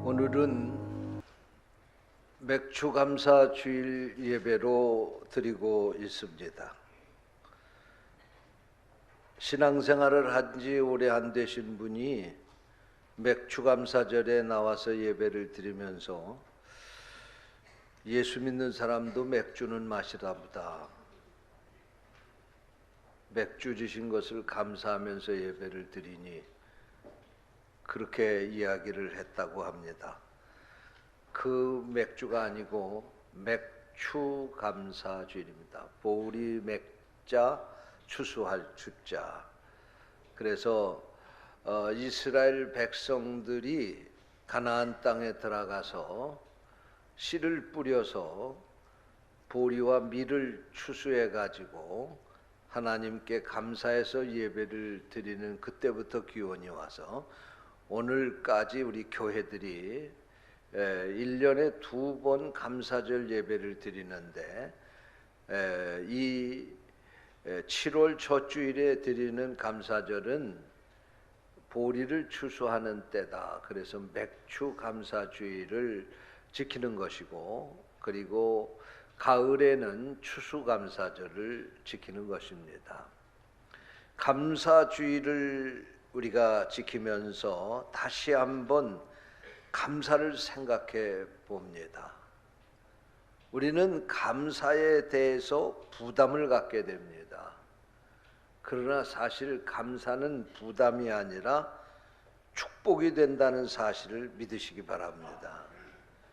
오늘은 맥추감사 주일 예배로 드리고 있습니다. 신앙생활을 한 지 오래 안 되신 분이 맥추감사절에 나와서 예배를 드리면서 예수 믿는 사람도 맥주는 마시나 보다, 맥주 주신 것을 감사하면서 예배를 드리니 그렇게 이야기를 했다고 합니다. 그 맥주가 아니고 맥추감사주일입니다. 보리 맥자 추수할 추자. 그래서 이스라엘 백성들이 가나안 땅에 들어가서 씨를 뿌려서 보리와 밀을 추수해 가지고 하나님께 감사해서 예배를 드리는 그때부터 기원이 와서 오늘까지 우리 교회들이 1년에 2번 감사절 예배를 드리는데, 이 7월 첫 주일에 드리는 감사절은 보리를 추수하는 때다. 그래서 맥추 감사주일을 지키는 것이고, 그리고 가을에는 추수감사절을 지키는 것입니다. 감사주일을 우리가 지키면서 다시 한번 감사를 생각해 봅니다. 우리는 감사에 대해서 부담을 갖게 됩니다. 그러나 사실 감사는 부담이 아니라 축복이 된다는 사실을 믿으시기 바랍니다.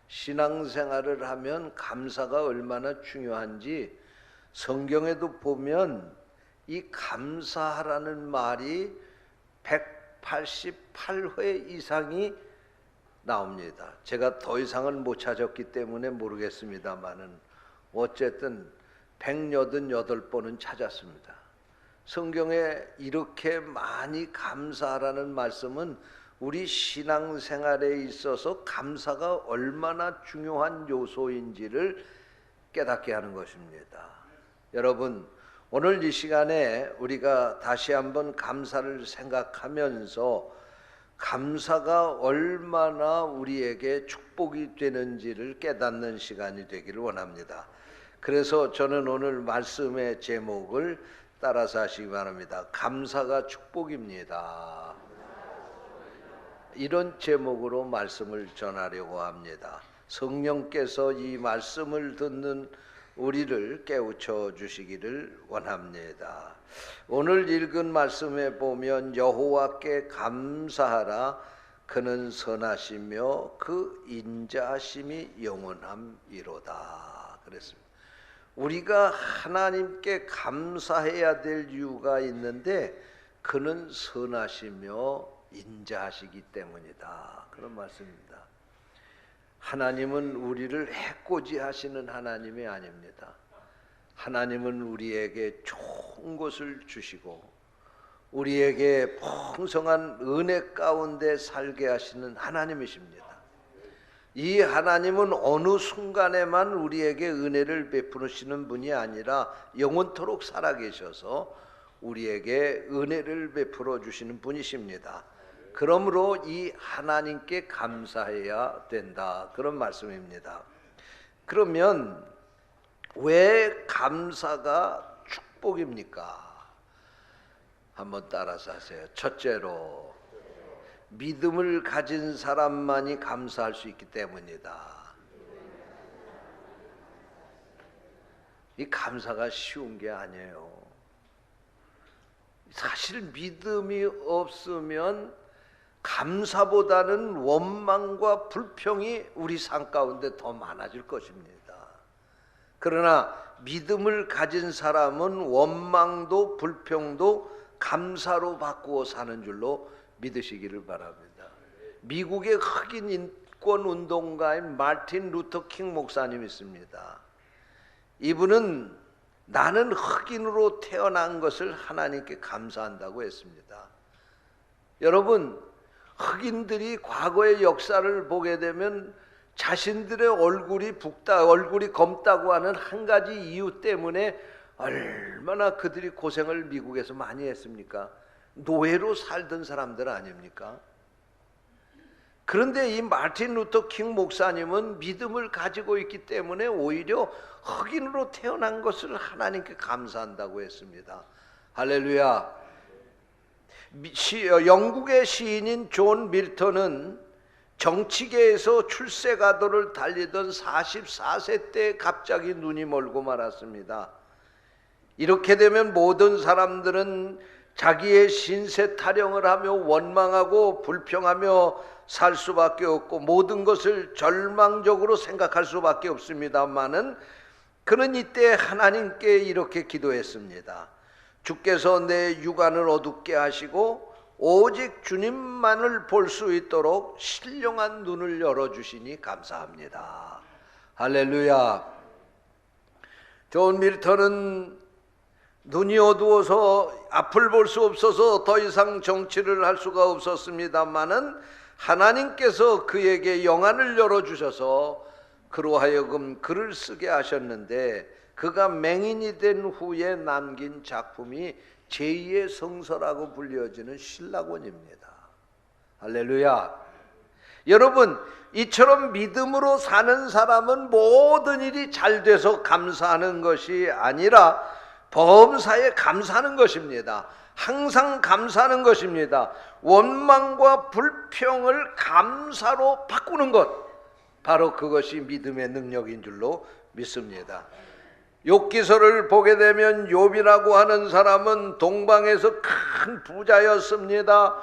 신앙생활을 하면 감사가 얼마나 중요한지 성경에도 보면 이 감사하라는 말이 188회 이상이 나옵니다. 제가 더 이상은 못 찾았기 때문에 모르겠습니다만은 어쨌든 188번은 찾았습니다. 성경에 이렇게 많이 감사하라는 말씀은 우리 신앙생활에 있어서 감사가 얼마나 중요한 요소인지를 깨닫게 하는 것입니다. 여러분, 오늘 이 시간에 우리가 다시 한번 감사를 생각하면서 감사가 얼마나 우리에게 축복이 되는지를 깨닫는 시간이 되기를 원합니다. 그래서 저는 오늘 말씀의 제목을 따라서 하시기 바랍니다. 감사가 축복입니다. 이런 제목으로 말씀을 전하려고 합니다. 성령께서 이 말씀을 듣는 우리를 깨우쳐 주시기를 원합니다. 오늘 읽은 말씀에 보면 여호와께 감사하라, 그는 선하시며 그 인자하심이 영원함이로다 그랬습니다. 우리가 하나님께 감사해야 될 이유가 있는데 그는 선하시며 인자하시기 때문이다, 그런 말씀입니다. 하나님은 우리를 해코지 하시는 하나님이 아닙니다. 하나님은 우리에게 좋은 것을 주시고 우리에게 풍성한 은혜 가운데 살게 하시는 하나님이십니다. 이 하나님은 어느 순간에만 우리에게 은혜를 베푸시는 분이 아니라 영원토록 살아계셔서 우리에게 은혜를 베풀어 주시는 분이십니다. 그러므로 이 하나님께 감사해야 된다, 그런 말씀입니다. 그러면 왜 감사가 축복입니까? 한번 따라서 하세요. 첫째로, 믿음을 가진 사람만이 감사할 수 있기 때문이다. 이 감사가 쉬운 게 아니에요. 사실 믿음이 없으면 감사보다는 원망과 불평이 우리 삶 가운데 더 많아질 것입니다. 그러나 믿음을 가진 사람은 원망도 불평도 감사로 바꾸어 사는 줄로 믿으시기를 바랍니다. 미국의 흑인 인권 운동가인 마틴 루터 킹 목사님이 있습니다. 이분은 나는 흑인으로 태어난 것을 하나님께 감사한다고 했습니다. 여러분, 흑인들이 과거의 역사를 보게 되면 자신들의 얼굴이 검다고 하는 한 가지 이유 때문에 얼마나 그들이 고생을 미국에서 많이 했습니까? 노예로 살던 사람들 아닙니까? 그런데 이 마틴 루터 킹 목사님은 믿음을 가지고 있기 때문에 오히려 흑인으로 태어난 것을 하나님께 감사한다고 했습니다. 할렐루야. 영국의 시인인 존 밀턴은 정치계에서 출세가도를 달리던 44세 때 갑자기 눈이 멀고 말았습니다. 이렇게 되면 모든 사람들은 자기의 신세 타령을 하며 원망하고 불평하며 살 수밖에 없고 모든 것을 절망적으로 생각할 수밖에 없습니다마는 그는 이때 하나님께 이렇게 기도했습니다. 주께서 내 육안을 어둡게 하시고 오직 주님만을 볼 수 있도록 신령한 눈을 열어주시니 감사합니다. 할렐루야. 존 밀턴은 눈이 어두워서 앞을 볼 수 없어서 더 이상 정치를 할 수가 없었습니다마는 하나님께서 그에게 영안을 열어주셔서 그로 하여금 글을 쓰게 하셨는데 그가 맹인이 된 후에 남긴 작품이 제2의 성서라고 불려지는 신라권입니다. 할렐루야. 여러분, 이처럼 믿음으로 사는 사람은 모든 일이 잘 돼서 감사하는 것이 아니라 범사에 감사하는 것입니다. 항상 감사하는 것입니다. 원망과 불평을 감사로 바꾸는 것, 바로 그것이 믿음의 능력인 줄로 믿습니다. 욥기서를 보게 되면 욥이라고 하는 사람은 동방에서 큰 부자였습니다.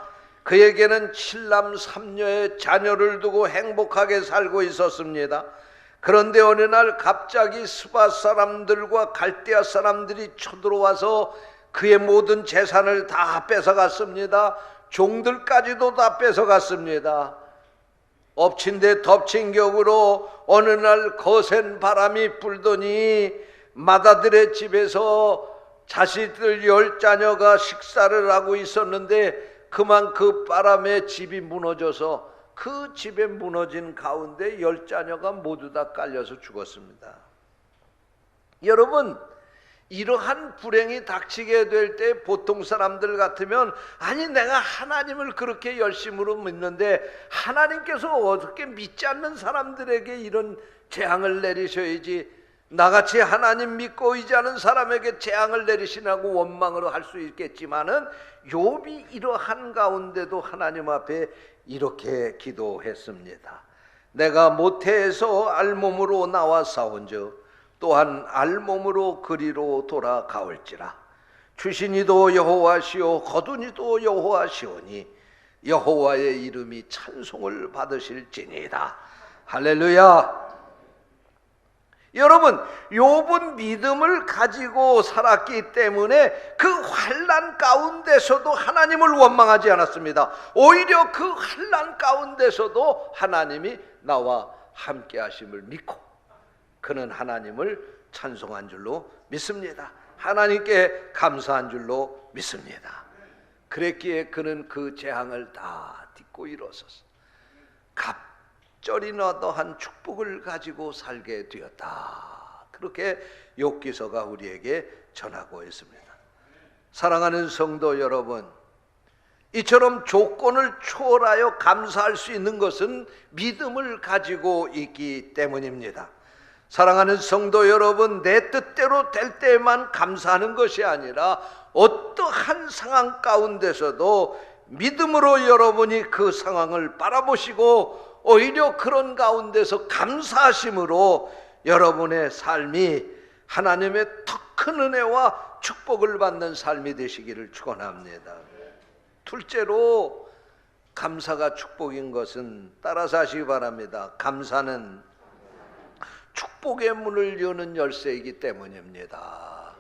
그에게는 7남 3녀의 자녀를 두고 행복하게 살고 있었습니다. 그런데 어느 날 갑자기 스바 사람들과 갈대아 사람들이 쳐들어와서 그의 모든 재산을 다 뺏어갔습니다. 종들까지도 다 뺏어갔습니다. 엎친 데 덮친 격으로 어느 날 거센 바람이 불더니 마다들의 집에서 자식들 10자녀가 식사를 하고 있었는데 그만 그 바람에 집이 무너져서 그 집에 무너진 가운데 10자녀가 모두 다 깔려서 죽었습니다. 여러분, 이러한 불행이 닥치게 될 때 보통 사람들 같으면 아니 내가 하나님을 그렇게 열심으로 믿는데 하나님께서 어떻게 믿지 않는 사람들에게 이런 재앙을 내리셔야지 나같이 하나님 믿고 의지하는 사람에게 재앙을 내리시라고 원망으로 할 수 있겠지만은 욥이 이러한 가운데도 하나님 앞에 이렇게 기도했습니다. 내가 모태에서 알몸으로 나와 싸운즉 또한 알몸으로 그리로 돌아가올지라. 주신이도 여호와시오 거두니도 여호와시오니 여호와의 이름이 찬송을 받으실지니이다. 할렐루야. 여러분, 욥은 믿음을 가지고 살았기 때문에 그 환난 가운데서도 하나님을 원망하지 않았습니다. 오히려 그 환난 가운데서도 하나님이 나와 함께 하심을 믿고 그는 하나님을 찬송한 줄로 믿습니다. 하나님께 감사한 줄로 믿습니다. 그랬기에 그는 그 재앙을 다 딛고 일어서서 갑절이 너떠한 축복을 가지고 살게 되었다. 그렇게 욥기서가 우리에게 전하고 있습니다. 사랑하는 성도 여러분, 이처럼 조건을 초월하여 감사할 수 있는 것은 믿음을 가지고 있기 때문입니다. 사랑하는 성도 여러분, 내 뜻대로 될 때만 감사하는 것이 아니라 어떠한 상황 가운데서도 믿음으로 여러분이 그 상황을 바라보시고 오히려 그런 가운데서 감사하심으로 여러분의 삶이 하나님의 더 큰 은혜와 축복을 받는 삶이 되시기를 축원합니다. 둘째로 감사가 축복인 것은 따라서 하시기 바랍니다. 감사는 축복의 문을 여는 열쇠이기 때문입니다.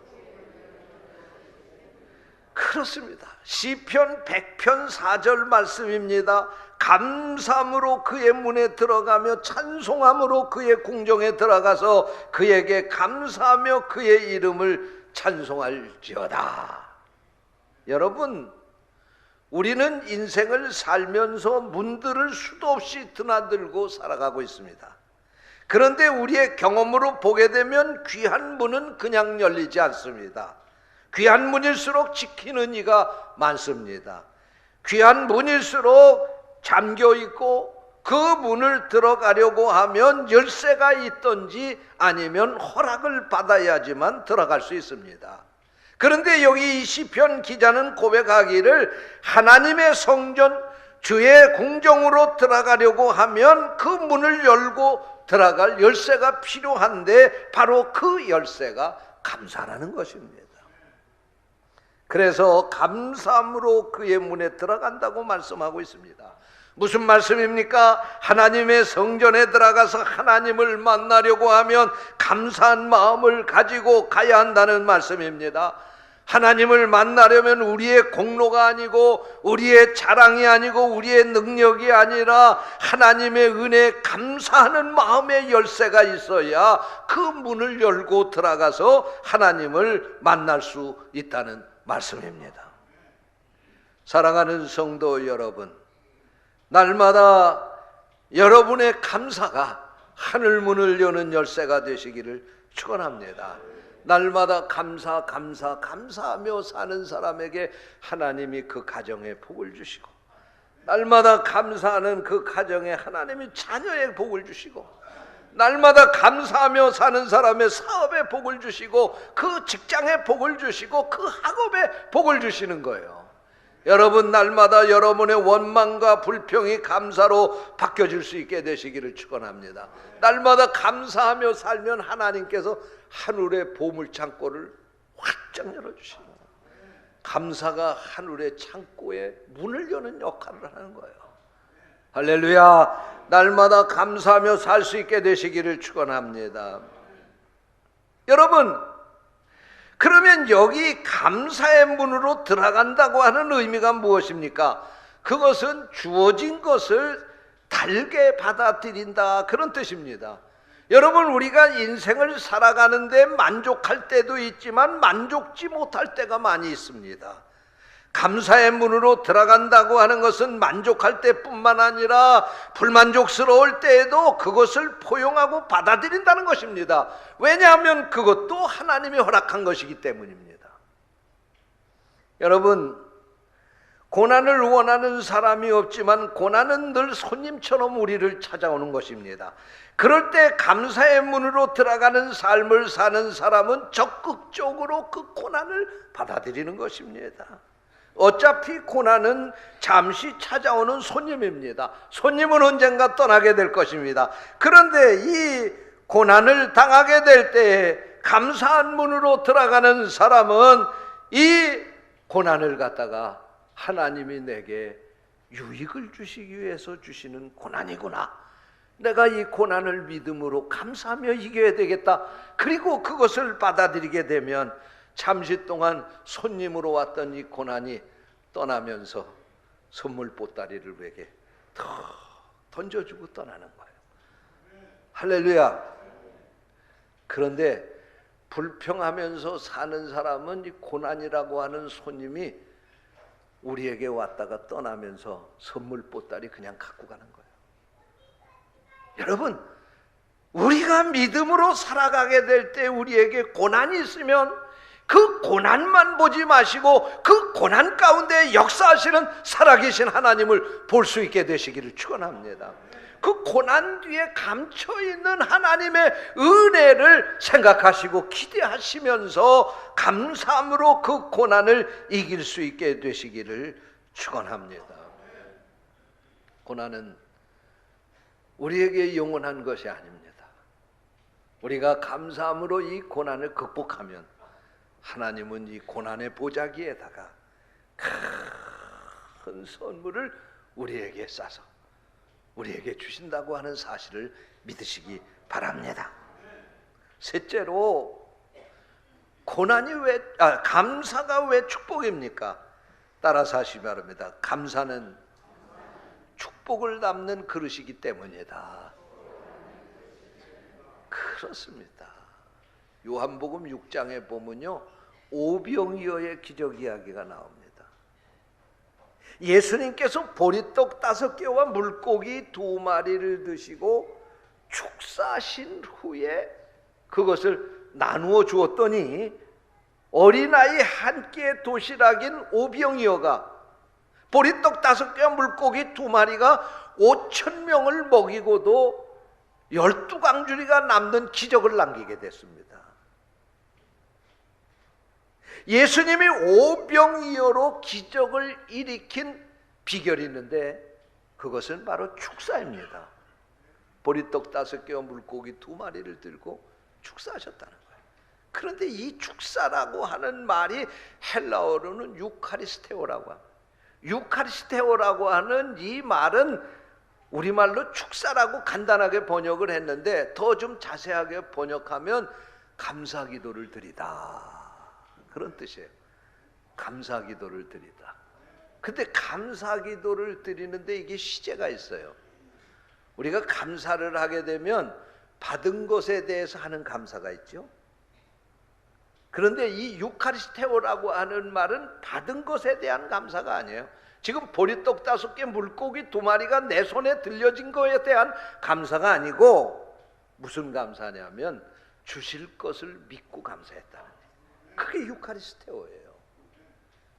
그렇습니다. 시편 100편 4절 말씀입니다. 감사함으로 그의 문에 들어가며 찬송함으로 그의 궁정에 들어가서 그에게 감사하며 그의 이름을 찬송할지어다. 여러분, 우리는 인생을 살면서 문들을 수도 없이 드나들고 살아가고 있습니다. 그런데 우리의 경험으로 보게 되면 귀한 문은 그냥 열리지 않습니다. 귀한 문일수록 지키는 이가 많습니다. 귀한 문일수록 잠겨있고 그 문을 들어가려고 하면 열쇠가 있든지 아니면 허락을 받아야지만 들어갈 수 있습니다. 그런데 여기 이 시편 기자는 고백하기를 하나님의 성전 주의 궁정으로 들어가려고 하면 그 문을 열고 들어갈 열쇠가 필요한데 바로 그 열쇠가 감사라는 것입니다. 그래서 감사함으로 그의 문에 들어간다고 말씀하고 있습니다. 무슨 말씀입니까? 하나님의 성전에 들어가서 하나님을 만나려고 하면 감사한 마음을 가지고 가야 한다는 말씀입니다. 하나님을 만나려면 우리의 공로가 아니고 우리의 자랑이 아니고 우리의 능력이 아니라 하나님의 은혜에 감사하는 마음의 열쇠가 있어야 그 문을 열고 들어가서 하나님을 만날 수 있다는 말씀입니다. 사랑하는 성도 여러분, 날마다 여러분의 감사가 하늘문을 여는 열쇠가 되시기를 축원합니다. 날마다 감사하며 사는 사람에게 하나님이 그 가정에 복을 주시고, 날마다 감사하는 그 가정에 하나님이 자녀의 복을 주시고, 날마다 감사하며 사는 사람의 사업에 복을 주시고, 그 직장에 복을 주시고, 그 학업에 복을 주시는 거예요. 여러분, 날마다 여러분의 원망과 불평이 감사로 바뀌어질 수 있게 되시기를 축원합니다. 날마다 감사하며 살면 하나님께서 하늘의 보물창고를 활짝 열어주시는 거예요. 감사가 하늘의 창고에 문을 여는 역할을 하는 거예요. 할렐루야. 날마다 감사하며 살 수 있게 되시기를 축원합니다. 여러분, 그러면 여기 감사의 문으로 들어간다고 하는 의미가 무엇입니까? 그것은 주어진 것을 달게 받아들인다, 그런 뜻입니다. 여러분, 우리가 인생을 살아가는데 만족할 때도 있지만 만족지 못할 때가 많이 있습니다. 감사의 문으로 들어간다고 하는 것은 만족할 때뿐만 아니라 불만족스러울 때에도 그것을 포용하고 받아들인다는 것입니다. 왜냐하면 그것도 하나님이 허락한 것이기 때문입니다. 여러분, 고난을 원하는 사람이 없지만 고난은 늘 손님처럼 우리를 찾아오는 것입니다. 그럴 때 감사의 문으로 들어가는 삶을 사는 사람은 적극적으로 그 고난을 받아들이는 것입니다. 어차피 고난은 잠시 찾아오는 손님입니다. 손님은 언젠가 떠나게 될 것입니다. 그런데 이 고난을 당하게 될 때 감사한 문으로 들어가는 사람은 이 고난을 갖다가 하나님이 내게 유익을 주시기 위해서 주시는 고난이구나, 내가 이 고난을 믿음으로 감사하며 이겨야 되겠다, 그리고 그것을 받아들이게 되면 잠시 동안 손님으로 왔던 이 고난이 떠나면서 선물 보따리를 내게 더 던져주고 떠나는 거예요. 할렐루야. 그런데 불평하면서 사는 사람은 이 고난이라고 하는 손님이 우리에게 왔다가 떠나면서 선물 보따리 그냥 갖고 가는 거예요. 여러분, 우리가 믿음으로 살아가게 될 때 우리에게 고난이 있으면 그 고난만 보지 마시고 그 고난 가운데 역사하시는 살아계신 하나님을 볼 수 있게 되시기를 축원합니다. 그 고난 뒤에 감춰있는 하나님의 은혜를 생각하시고 기대하시면서 감사함으로 그 고난을 이길 수 있게 되시기를 축원합니다. 고난은 우리에게 영원한 것이 아닙니다. 우리가 감사함으로 이 고난을 극복하면 하나님은 이 고난의 보자기에다가 큰 선물을 우리에게 싸서 우리에게 주신다고 하는 사실을 믿으시기 바랍니다. 셋째로, 감사가 왜 축복입니까? 따라서 하시기 바랍니다. 감사는 축복을 담는 그릇이기 때문이다. 그렇습니다. 요한복음 6장에 보면요, 오병이어의 기적 이야기가 나옵니다. 예수님께서 보리떡 5개와 물고기 2마리를 드시고 축사하신 후에 그것을 나누어 주었더니 어린아이 한 끼의 도시락인 오병이어가 보리떡 5개와 물고기 2마리가 5천 명을 먹이고도 12강줄이가 남는 기적을 남기게 됐습니다. 예수님이 오병이어로 기적을 일으킨 비결이 있는데 그것은 바로 축사입니다. 보리떡 5개와 물고기 2마리를 들고 축사하셨다는 거예요. 그런데 이 축사라고 하는 말이 헬라어로는 유카리스테오라고 합니다. 유카리스테오라고 하는 이 말은 우리말로 축사라고 간단하게 번역을 했는데 더 좀 자세하게 번역하면 감사기도를 드리다, 그런 뜻이에요. 감사기도를 드리다. 근데 감사기도를 드리는데 이게 시제가 있어요. 우리가 감사를 하게 되면 받은 것에 대해서 하는 감사가 있죠. 그런데 이 유카리스테오라고 하는 말은 받은 것에 대한 감사가 아니에요. 지금 보리떡 5개, 물고기 2마리가 내 손에 들려진 것에 대한 감사가 아니고 무슨 감사냐면 주실 것을 믿고 감사했다는 거예요. 그게 유카리스테오예요.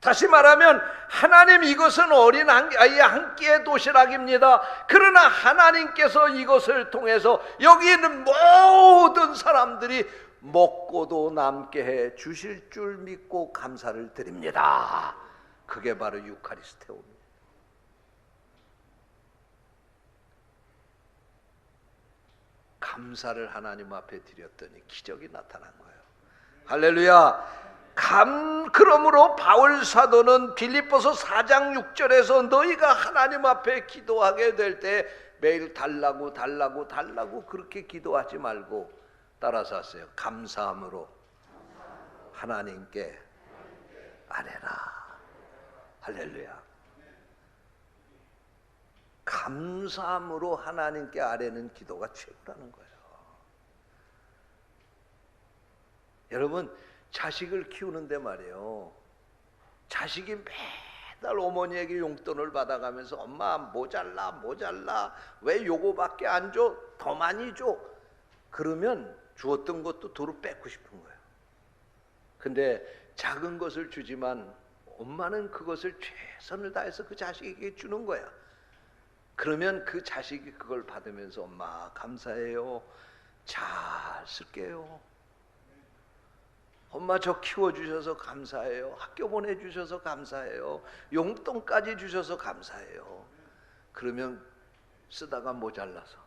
다시 말하면 하나님, 이것은 어린 아이 한 끼의 도시락입니다. 그러나 하나님께서 이것을 통해서 여기 있는 모든 사람들이 먹고도 남게 해 주실 줄 믿고 감사를 드립니다. 그게 바로 유카리스테오입니다. 감사를 하나님 앞에 드렸더니 기적이 나타난 거예요. 할렐루야. 그러므로 바울 사도는 빌립보서 4장 6절에서 너희가 하나님 앞에 기도하게 될 때 매일 달라고 그렇게 기도하지 말고 따라서 하세요. 감사함으로 하나님께 아뢰라. 할렐루야. 감사함으로 하나님께 아뢰는 기도가 최고라는 거예요. 여러분, 자식을 키우는데 말이에요, 자식이 매달 어머니에게 용돈을 받아가면서 엄마 모자라 왜 요거밖에 안 줘? 더 많이 줘. 그러면 주었던 것도 도로 뺏고 싶은 거예요. 근데 작은 것을 주지만 엄마는 그것을 최선을 다해서 그 자식에게 주는 거야. 그러면 그 자식이 그걸 받으면서 엄마 감사해요, 잘 쓸게요, 엄마 저 키워주셔서 감사해요, 학교 보내주셔서 감사해요, 용돈까지 주셔서 감사해요. 그러면 쓰다가 모자라서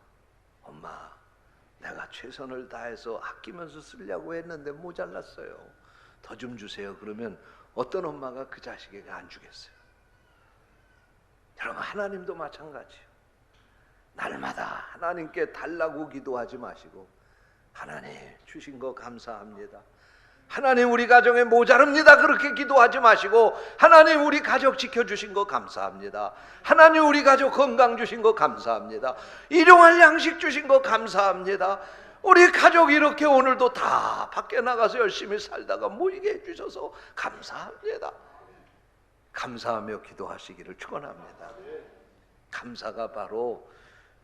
엄마 내가 최선을 다해서 아끼면서 쓰려고 했는데 모자랐어요, 더 좀 주세요. 그러면 어떤 엄마가 그 자식에게 안 주겠어요? 여러분, 하나님도 마찬가지예요. 날마다 하나님께 달라고 기도하지 마시고 하나님 주신 거 감사합니다, 하나님 우리 가정에 모자릅니다, 그렇게 기도하지 마시고 하나님 우리 가족 지켜주신 거 감사합니다, 하나님 우리 가족 건강 주신 거 감사합니다, 일용할 양식 주신 거 감사합니다, 우리 가족 이렇게 오늘도 다 밖에 나가서 열심히 살다가 모이게 해주셔서 감사합니다. 감사하며 기도하시기를 축원합니다. 감사가 바로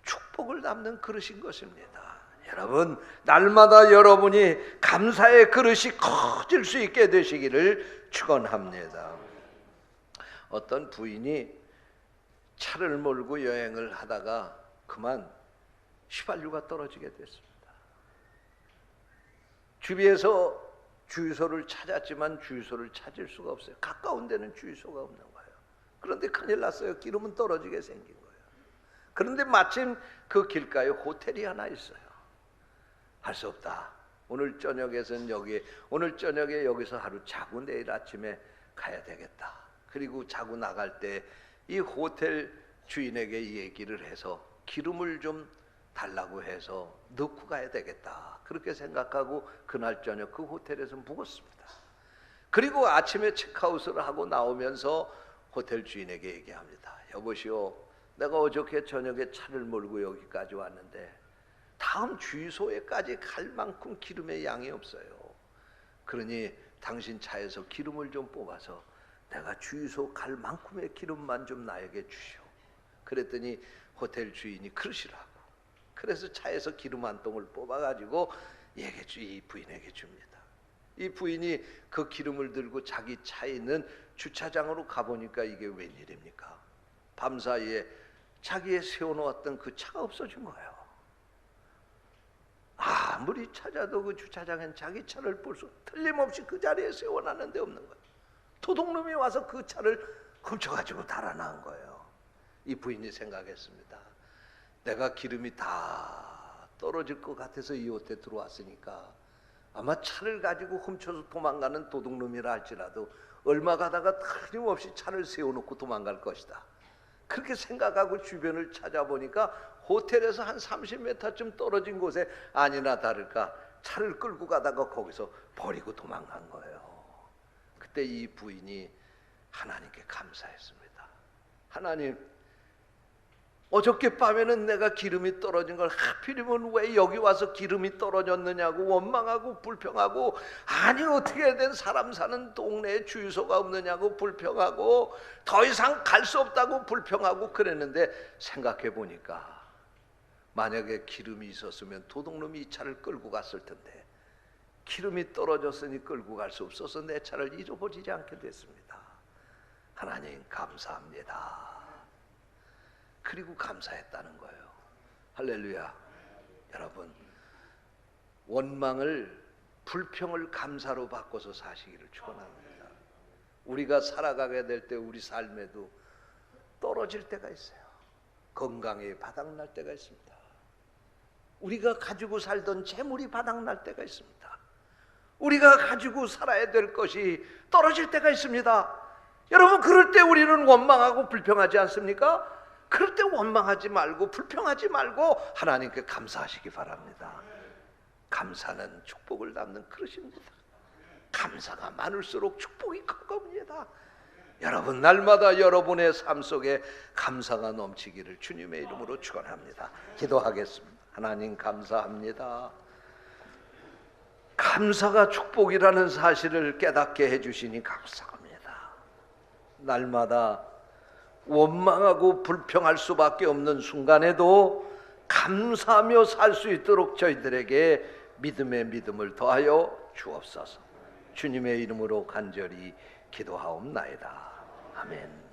축복을 담는 그릇인 것입니다. 여러분, 날마다 여러분이 감사의 그릇이 커질 수 있게 되시기를 축원합니다. 어떤 부인이 차를 몰고 여행을 하다가 그만 휘발유가 떨어지게 됐습니다. 주위에서 주유소를 찾았지만 주유소를 찾을 수가 없어요. 가까운 데는 주유소가 없는 거예요. 그런데 큰일 났어요. 기름은 떨어지게 생긴 거예요. 그런데 마침 그 길가에 호텔이 하나 있어요. 할 수 없다, 오늘 저녁에는 오늘 저녁에 여기서 하루 자고 내일 아침에 가야 되겠다. 그리고 자고 나갈 때 이 호텔 주인에게 얘기를 해서 기름을 좀 달라고 해서 넣고 가야 되겠다, 그렇게 생각하고 그날 저녁 그 호텔에서 묵었습니다. 그리고 아침에 체크아웃을 하고 나오면서 호텔 주인에게 얘기합니다. 여보시오, 내가 어저께 저녁에 차를 몰고 여기까지 왔는데 다음 주유소에까지 갈 만큼 기름의 양이 없어요. 그러니 당신 차에서 기름을 좀 뽑아서 내가 주유소 갈 만큼의 기름만 좀 나에게 주시오. 그랬더니 호텔 주인이 그러시라고. 그래서 차에서 기름 한 통을 뽑아가지고 이 부인에게 줍니다. 이 부인이 그 기름을 들고 자기 차에 있는 주차장으로 가보니까 이게 웬일입니까? 밤사이에 자기의 세워놓았던 그 차가 없어진 거예요. 아무리 찾아도 그 주차장엔 자기 차를 볼 수, 틀림없이 그 자리에 세워놨는데 없는 거예요. 도둑놈이 와서 그 차를 훔쳐가지고 달아난 거예요. 이 부인이 생각했습니다. 내가 기름이 다 떨어질 것 같아서 이 호텔에 들어왔으니까 아마 차를 가지고 훔쳐서 도망가는 도둑놈이라 할지라도 얼마 가다가 틀림없이 차를 세워놓고 도망갈 것이다. 그렇게 생각하고 주변을 찾아보니까 호텔에서 한 30m쯤 떨어진 곳에 아니나 다를까 차를 끌고 가다가 거기서 버리고 도망간 거예요. 그때 이 부인이 하나님께 감사했습니다. 하나님, 어저께 밤에는 내가 기름이 떨어진 걸 하필이면 왜 여기 와서 기름이 떨어졌느냐고 원망하고 불평하고, 아니 어떻게 된 사람 사는 동네에 주유소가 없느냐고 불평하고, 더 이상 갈 수 없다고 불평하고 그랬는데, 생각해 보니까 만약에 기름이 있었으면 도둑놈이 이 차를 끌고 갔을 텐데 기름이 떨어졌으니 끌고 갈 수 없어서 내 차를 잃어버리지 않게 됐습니다. 하나님 감사합니다. 그리고 감사했다는 거예요. 할렐루야. 여러분, 원망을, 불평을 감사로 바꿔서 사시기를 축원합니다. 우리가 살아가게 될 때 우리 삶에도 떨어질 때가 있어요. 건강이 바닥날 때가 있습니다. 우리가 가지고 살던 재물이 바닥날 때가 있습니다. 우리가 가지고 살아야 될 것이 떨어질 때가 있습니다. 여러분, 그럴 때 우리는 원망하고 불평하지 않습니까? 그럴 때 원망하지 말고 불평하지 말고 하나님께 감사하시기 바랍니다. 감사는 축복을 담는 그릇입니다. 감사가 많을수록 축복이 큰 겁니다. 여러분, 날마다 여러분의 삶 속에 감사가 넘치기를 주님의 이름으로 축원합니다. 기도하겠습니다. 하나님 감사합니다. 감사가 축복이라는 사실을 깨닫게 해주시니 감사합니다. 날마다 원망하고 불평할 수밖에 없는 순간에도 감사하며 살 수 있도록 저희들에게 믿음의 믿음을 더하여 주옵소서. 주님의 이름으로 간절히 기도하옵나이다. 아멘.